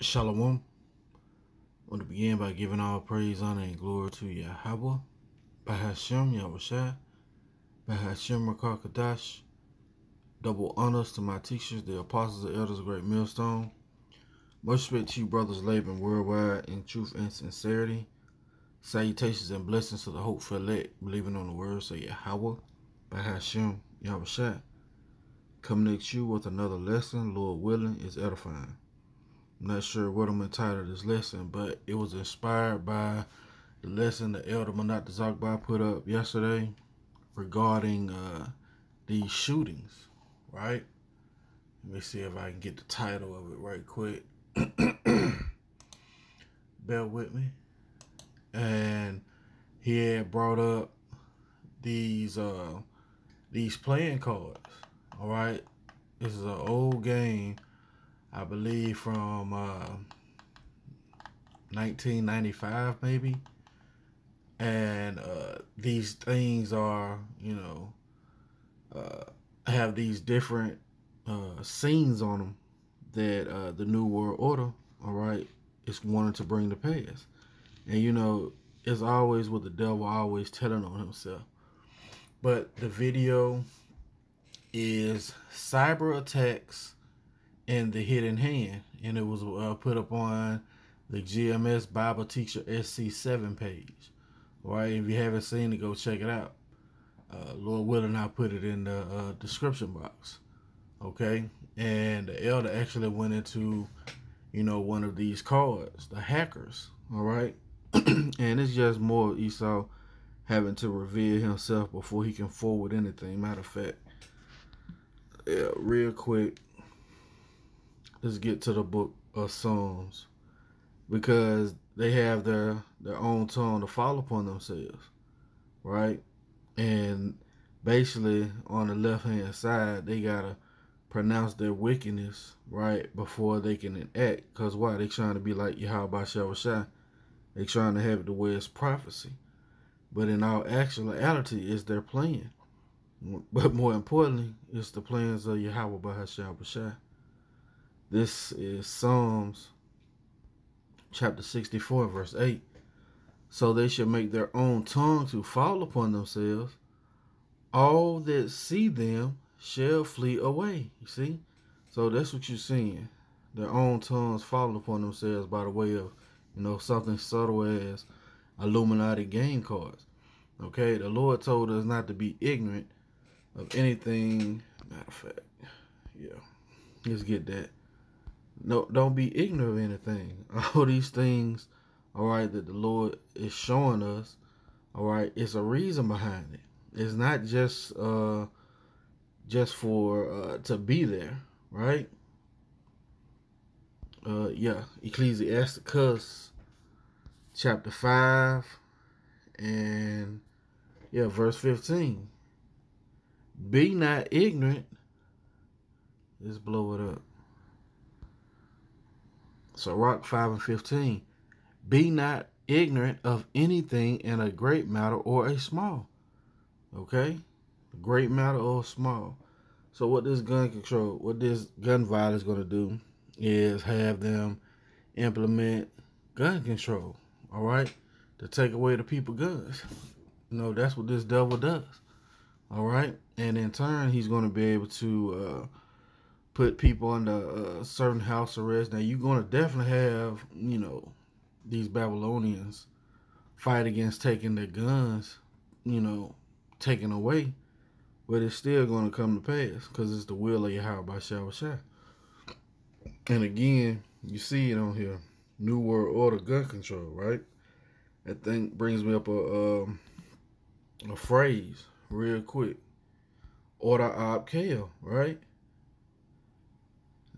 Shalom. I want to begin by giving all praise, honor, and glory to Yahawah Bahasham Yahawashi Bahasham Qadash. Double honors to my teachers, the apostles and elders of Great Millstone. Much respect to you, brothers laboring worldwide in truth and sincerity. Salutations and blessings to the hopeful elect, believing on the words of Yahawah Bahasham Yahawashi. Coming at you with another lesson, Lord willing, is edifying. I'm not sure what I'm entitled this lesson, but it was inspired by the lesson the Elder Manat Zakbai put up yesterday regarding these shootings, right? Let me see if I can get the title of it right quick. Bear with me. And he had brought up these playing cards, all right? This is an old game, I believe from 1995 maybe, and these things are, have these different scenes on them that the New World Order, all right, is wanting to bring to pass. And it's always with the devil always telling on himself. But the video is cyber attacks and the hidden hand, and it was put up on the GMS Bible Teacher SC7 page. All right, if you haven't seen it, go check it out. Lord willing, I'll put it in the description box. Okay, and the elder actually went into, one of these cards, the hackers. All right, and it's just more Esau having to reveal himself before he can forward anything. Matter of fact, yeah, real quick. Let's get to the book of Psalms, because they have their own tongue to fall upon themselves, right? And basically on the left hand side, they gotta pronounce their wickedness, right, before they can enact. Because why? They trying to be like Yahawah Bahasham Yahawashi. They trying to have it the way it's prophecy, but in all actuality, it's their plan. But more importantly, it's the plans of Yahawah Bahasham Yahawashi. This is Psalms chapter 64, verse 8. So they shall make their own tongue to fall upon themselves. All that see them shall flee away. You see? So that's what you're seeing. Their own tongues falling upon themselves by the way of, something subtle as Illuminati game cards. Okay? The Lord told us not to be ignorant of anything. Matter of fact, yeah. Let's get that. No, don't be ignorant of anything. All these things, all right, that the Lord is showing us, all right, it's a reason behind it. It's not just for to be there, right? Yeah, Ecclesiasticus chapter 5 and verse 15. Be not ignorant. Let's blow it up. So Rock 5 and 15. Be not ignorant of anything in a great matter or a small. Okay? Great matter or small. So what this gun violence is going to do is have them implement gun control. All right? To take away the people's guns. That's what this devil does. All right? And in turn, he's going to be able to put people under certain house arrest. Now, you're going to definitely have, these Babylonians fight against taking their guns, taken away. But it's still going to come to pass because it's the will of Yahawah Bahasham Yahawashi. And again, you see it on here. New World Order gun control, right? That thing brings me up a phrase real quick. ORDO, right?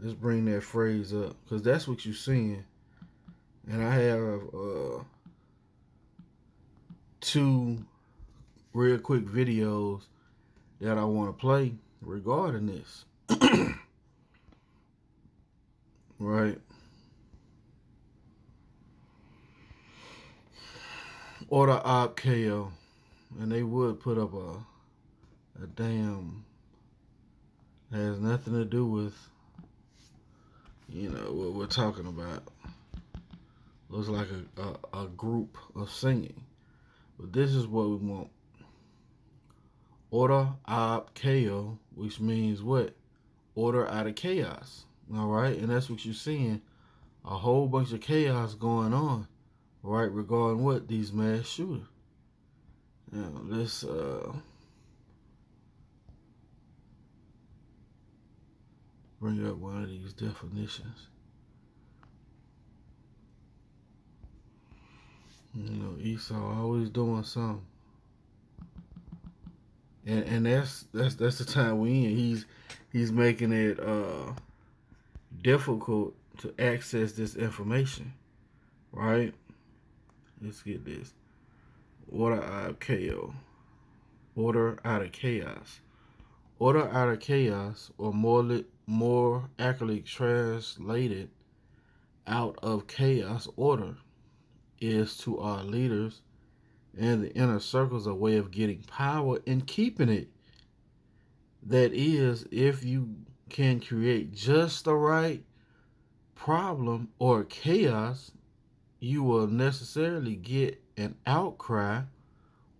Let's bring that phrase up, because that's what you're seeing. And I have two real quick videos that I want to play regarding this. Right? ORDO, and they would put up a damn, it has nothing to do with you know, what we're talking about. Looks like a group of singing. But this is what we want. Order ab chaos, which means what? Order out of chaos. All right? And that's what you're seeing. A whole bunch of chaos going on, right? Regarding what? These mass shooters. Now, let's bring up one of these definitions. You know, Esau always doing something. And that's the time we in. He's making it difficult to access this information, right? Let's get this. Order out of chaos. Order out of chaos. Order out of chaos, or more accurately translated, out of chaos order, is to our leaders and the inner circles a way of getting power and keeping it. That is, if you can create just the right problem or chaos, you will necessarily get an outcry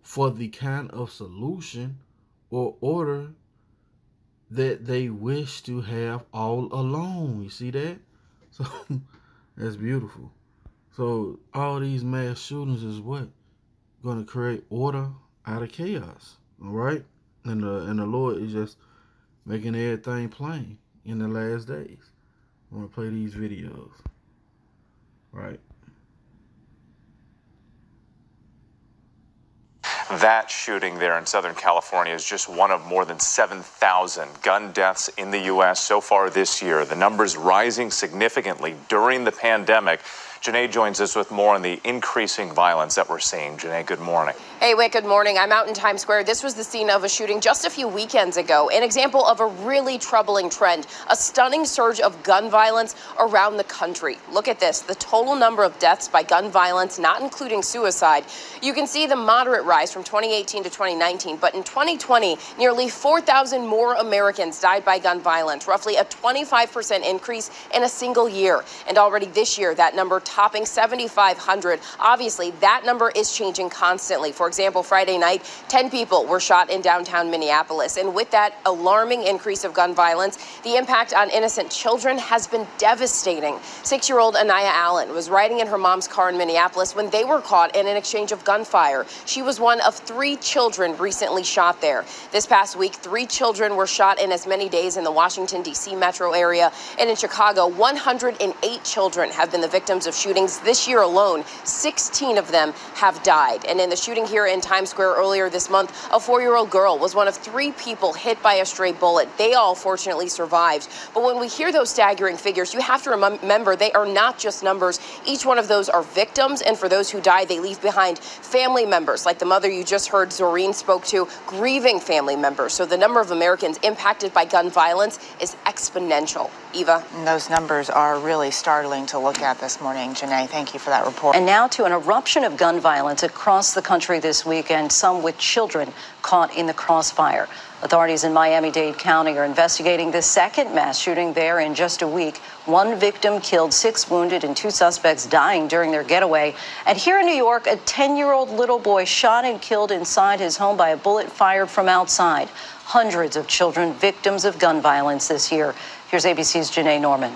for the kind of solution or order that they wish to have all along. You see that? So that's beautiful. So all these mass shootings is what? Going to create order out of chaos. All right? And the Lord is just making everything plain in the last days. I want to play these videos. Right? That shooting there in Southern California is just one of more than 7,000 gun deaths in the U.S. so far this year. The numbers rising significantly during the pandemic. Janae joins us with more on the increasing violence that we're seeing. Janae, good morning. Hey, Wick, good morning. I'm out in Times Square. This was the scene of a shooting just a few weekends ago. An example of a really troubling trend, a stunning surge of gun violence around the country. Look at this, the total number of deaths by gun violence, not including suicide. You can see the moderate rise from 2018 to 2019, but in 2020, nearly 4,000 more Americans died by gun violence, roughly a 25% increase in a single year. And already this year, that number topping 7,500. Obviously, that number is changing constantly. For example, Friday night, 10 people were shot in downtown Minneapolis. And with that alarming increase of gun violence, the impact on innocent children has been devastating. 6-year-old Anaya Allen was riding in her mom's car in Minneapolis when they were caught in an exchange of gunfire. She was one of 3 children recently shot there. This past week, 3 children were shot in as many days in the Washington, D.C. metro area. And in Chicago, 108 children have been the victims of shootings this year alone. 16 of them have died. And in the shooting here in Times Square earlier this month, a 4-year-old girl was one of 3 people hit by a stray bullet. They all fortunately survived. But when we hear those staggering figures, you have to remember they are not just numbers. Each one of those are victims. And for those who die, they leave behind family members, like the mother you just heard Zoreen spoke to, grieving family members. So the number of Americans impacted by gun violence is exponential. Eva? Those numbers are really startling to look at this morning. Janae, thank you for that report. And now to an eruption of gun violence across the country this week, and some with children caught in the crossfire. Authorities in Miami-Dade County are investigating the second mass shooting there in just a week. 1 victim killed, 6 wounded, and 2 suspects dying during their getaway. And here in New York, a 10-year-old little boy shot and killed inside his home by a bullet fired from outside. Hundreds of children victims of gun violence this year. Here's ABC's Janae Norman.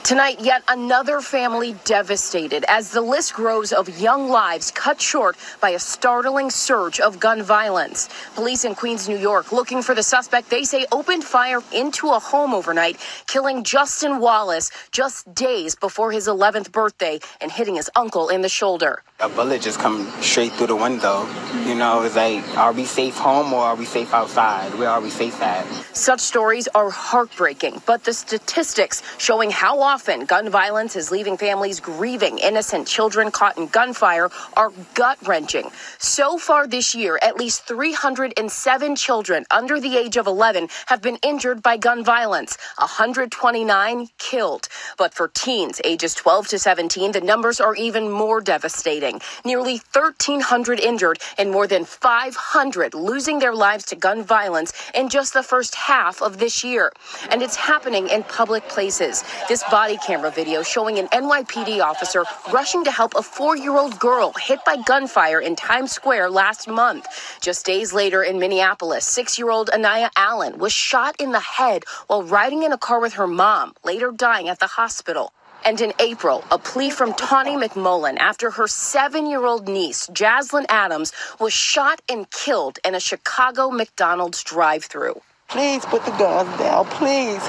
Tonight, yet another family devastated as the list grows of young lives cut short by a startling surge of gun violence. Police in Queens, New York, looking for the suspect they say opened fire into a home overnight, killing Justin Wallace just days before his 11th birthday and hitting his uncle in the shoulder. A bullet just come straight through the window. You know, it's like, are we safe home or are we safe outside? Where are we safe at? Such stories are heartbreaking, but the statistics showing how often gun violence is leaving families grieving innocent children caught in gunfire are gut-wrenching. So far this year, at least 307 children under the age of 11 have been injured by gun violence, 129 killed. But for teens ages 12 to 17, the numbers are even more devastating. shooting, nearly 1,300 injured and more than 500 losing their lives to gun violence in just the first half of this year. And it's happening in public places. This body camera video showing an NYPD officer rushing to help a 4-year-old girl hit by gunfire in Times Square last month. Just days later in Minneapolis, 6-year-old Anaya Allen was shot in the head while riding in a car with her mom, later dying at the hospital. And in April, a plea from Tawny McMullen after her 7-year-old niece, Jaslyn Adams, was shot and killed in a Chicago McDonald's drive-thru. Please put the guns down, please.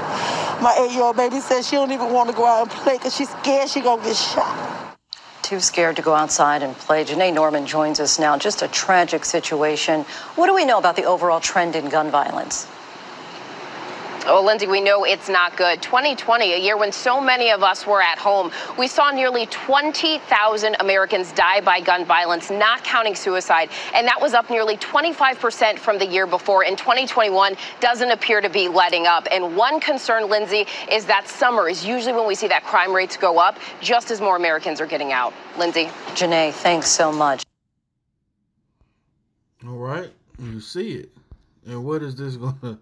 My 8-year-old baby says she don't even want to go out and play because she's scared she gonna get shot. Too scared to go outside and play. Janae Norman joins us now. Just a tragic situation. What do we know about the overall trend in gun violence? Oh, Lindsay, we know it's not good. 2020, a year when so many of us were at home, we saw nearly 20,000 Americans die by gun violence, not counting suicide. And that was up nearly 25% from the year before. And 2021 doesn't appear to be letting up. And one concern, Lindsay, is that summer is usually when we see that crime rates go up, just as more Americans are getting out. Lindsay. Janae, thanks so much. All right, you see it. And what is this going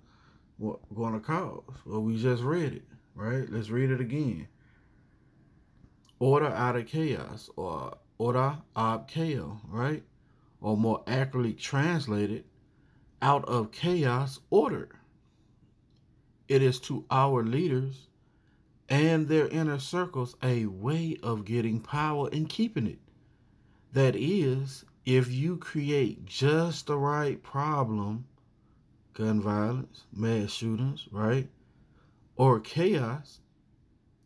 to cause? Well, we just read it, right? Let's read it again. Order out of chaos, or order ab chaos, right? Or more accurately translated, out of chaos, order. It is to our leaders and their inner circles a way of getting power and keeping it. That is, if you create just the right problem, gun violence, mass shootings, right, or chaos,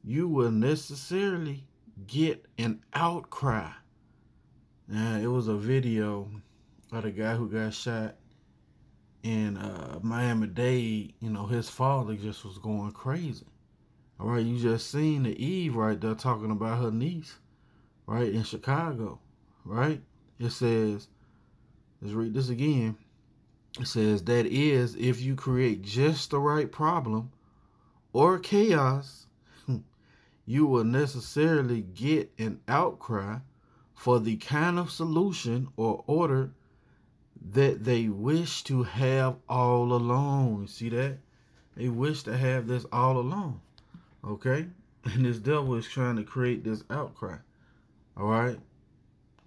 you will necessarily get an outcry. Now, it was a video of the guy who got shot in Miami-Dade. You know, his father just was going crazy. All right, you just seen the Eve right there talking about her niece, right, in Chicago, right? It says, let's read this again. It says, that is, if you create just the right problem or chaos, you will necessarily get an outcry for the kind of solution or order that they wish to have all along. You see that? They wish to have this all along. Okay? And this devil is trying to create this outcry. All right?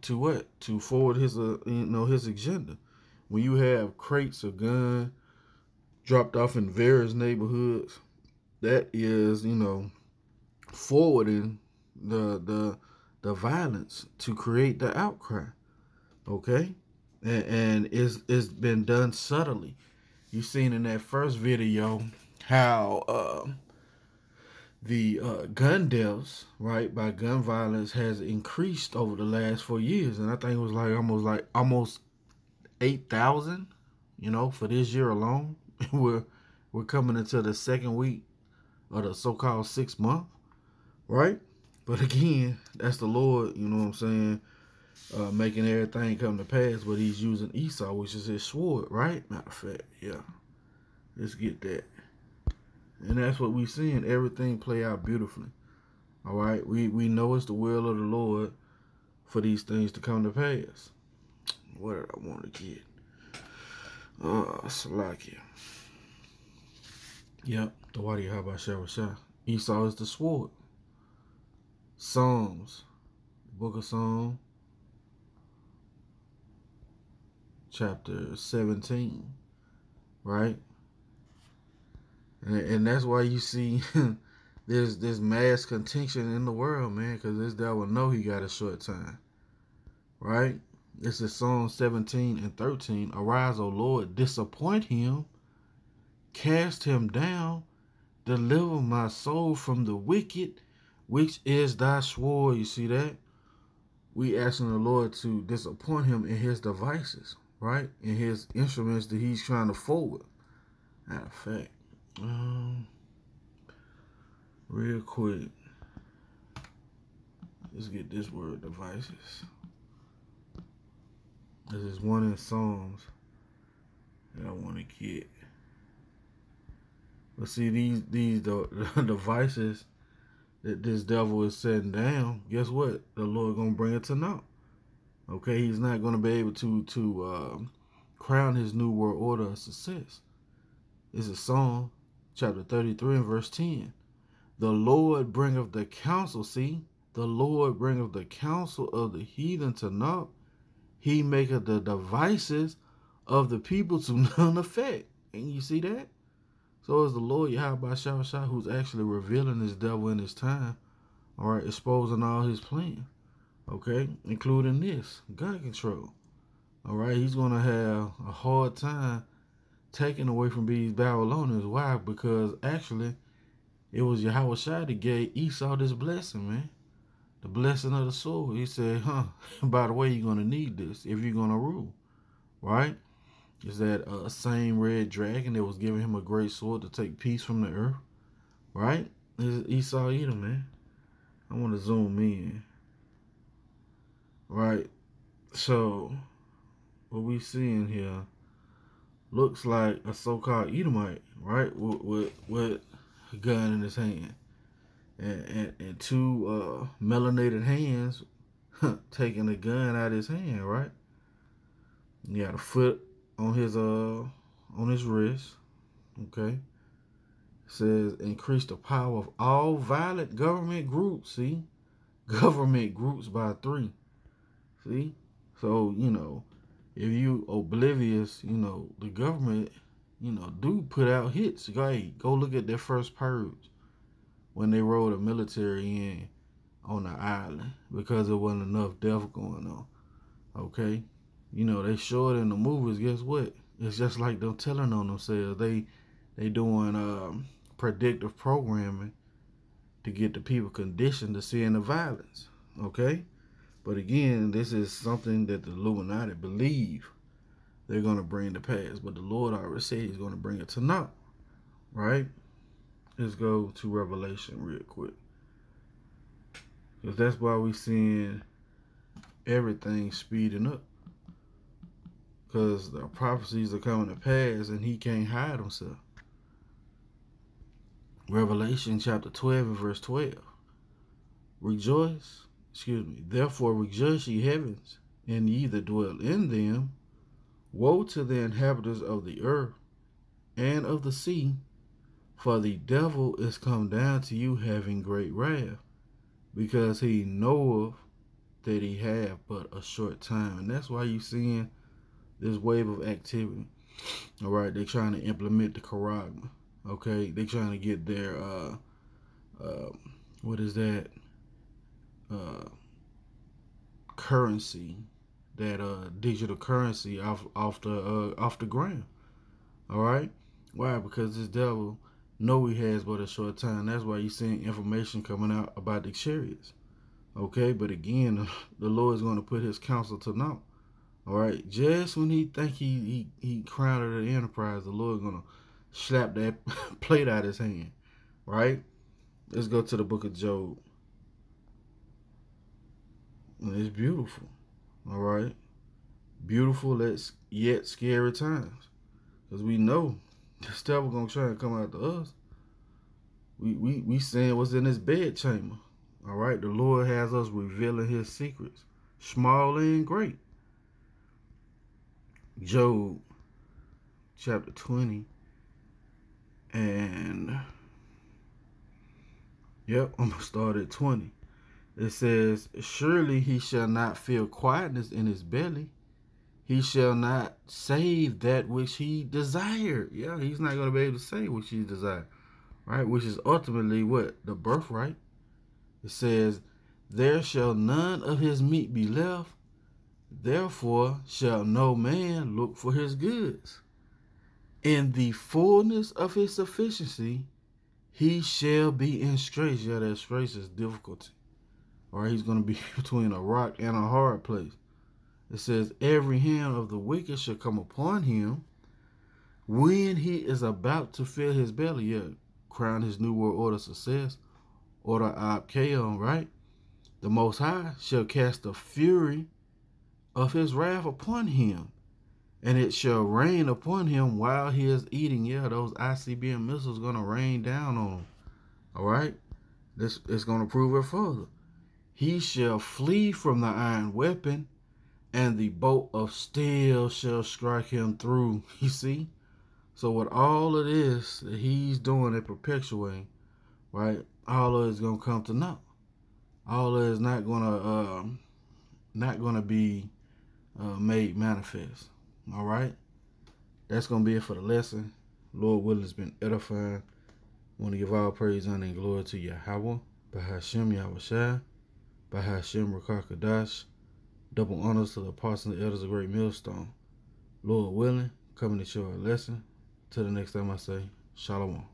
To what? To forward his, his agenda. When you have crates of guns dropped off in various neighborhoods, that is, forwarding the violence to create the outcry. Okay? And it's been done subtly. You've seen in that first video how the gun deaths, right, by gun violence has increased over the last 4 years. And I think it was almost 8,000, for this year alone. We're coming into the second week of the so-called 6th month, right? But again, that's the Lord, making everything come to pass. But he's using Esau, which is his sword, right? Matter of fact, yeah. Let's get that. And that's what we're seeing. Everything play out beautifully. All right? We know it's the will of the Lord for these things to come to pass. What did I want to get? Salakia. Yep, the Yahawah Bahasham Yahawashi. Esau is the sword. Psalms, book of Psalms, chapter 17, right? And that's why you see there's this mass contention in the world, man, because this devil know he got a short time, right? This is Psalm 17 and 13. Arise, O Lord, disappoint him, cast him down, deliver my soul from the wicked, which is thy sword. You see that? We asking the Lord to disappoint him in his devices, right? In his instruments that he's trying to forward. Matter of fact, real quick, let's get this word, devices. This is one in Psalms that I want to get. But see, these devices that this devil is setting down, guess what? The Lord gonna bring it to naught. Okay, he's not going to be able to crown his new world order a success. It's a Psalm, chapter 33 and verse 10. The Lord bringeth the counsel, see? The Lord bringeth the counsel of the heathen to naught. He maketh the devices of the people to none effect. And you see that? So is the Lord Yahawah Bahasham Yahawashi, who's actually revealing this devil in his time. All right, exposing all his plans. Okay, including this, gun control. All right, he's going to have a hard time taking away from these Babylonians. Why? Because actually, it was Yahawashi that gave Esau this blessing, man. The blessing of the sword. He said, by the way, you're going to need this if you're going to rule. Right? Is that same red dragon that was giving him a great sword to take peace from the earth. Right? It's Esau Edom, man. I want to zoom in. Right? So, what we seeing here looks like a so-called Edomite, right? With a gun in his hand. And two melanated hands taking the gun out of his hand, right? He got a foot on his wrist. Okay. It says increase the power of all violent government groups. See? Government groups by 3. See? So, you know, if you oblivious, you know, the government, you know, do put out hits. Go look at their first purge when they rolled a military in on the island because there wasn't enough death going on. Okay? You know, they show it in the movies. Guess what? It's just like them telling on themselves. They doing predictive programming to get the people conditioned to seeing the violence. Okay? But again, this is something that the Illuminati believe they're going to bring to pass. But the Lord already said he's going to bring it to naught. Right? Let's go to Revelation real quick. Because that's why we're seeing everything speeding up. Because the prophecies are coming to pass and he can't hide himself. Revelation chapter 12 and verse 12. Therefore rejoice ye heavens, and ye that dwell in them. Woe to the inhabitants of the earth and of the sea, for the devil is come down to you having great wrath, because he knoweth that he have but a short time. And that's why you're seeing this wave of activity. All right, they're trying to implement the Quran. Okay, they're trying to get their what is that? Currency, that digital currency off the ground. All right, why? Because this devil know he has but a short time. That's why you're seeing information coming out about the chariots. Okay, but again, the Lord is going to put his counsel to naught. All right, just when he think he crowned the enterprise, the Lord is going to slap that plate out of his hand. Right? Let's go to the book of Job. It's beautiful. All right? Beautiful, yet scary times. Because we know this devil going to try and come after us. We saying what's in his bed chamber. All right? The Lord has us revealing his secrets, small and great. Job chapter 20 and I'm gonna start at 20. It says, surely he shall not feel quietness in his belly. He shall not save that which he desired. Yeah, he's not gonna be able to save what he desired. Right? Which is ultimately what? The birthright. It says, there shall none of his meat be left. Therefore shall no man look for his goods. In the fullness of his sufficiency, he shall be in straits. Yeah, that straits is difficulty. Or he's going to be between a rock and a hard place. It says, every hand of the wicked shall come upon him when he is about to fill his belly. Yeah, crown his new world order success. Order ab chaos, right? The Most High shall cast the fury of his wrath upon him, and it shall rain upon him while he is eating. Yeah, those ICBM missiles going to rain down on him. All right? This is going to prove it further. He shall flee from the iron weapon, and the bolt of steel shall strike him through. You see? So with all of this that he's doing and perpetuating, right, all of it is going to come to naught. All of it is not going to be made manifest. All right? That's going to be it for the lesson. Lord willing, it's been edifying. I want to give all praise, honor, and glory to Yahawah Bahasham Yahawashi Bahasham Qadash. Double honors to the apostles and elders of Great Millstone. Lord willing, coming to show a lesson. Till the next time I say, Shalom.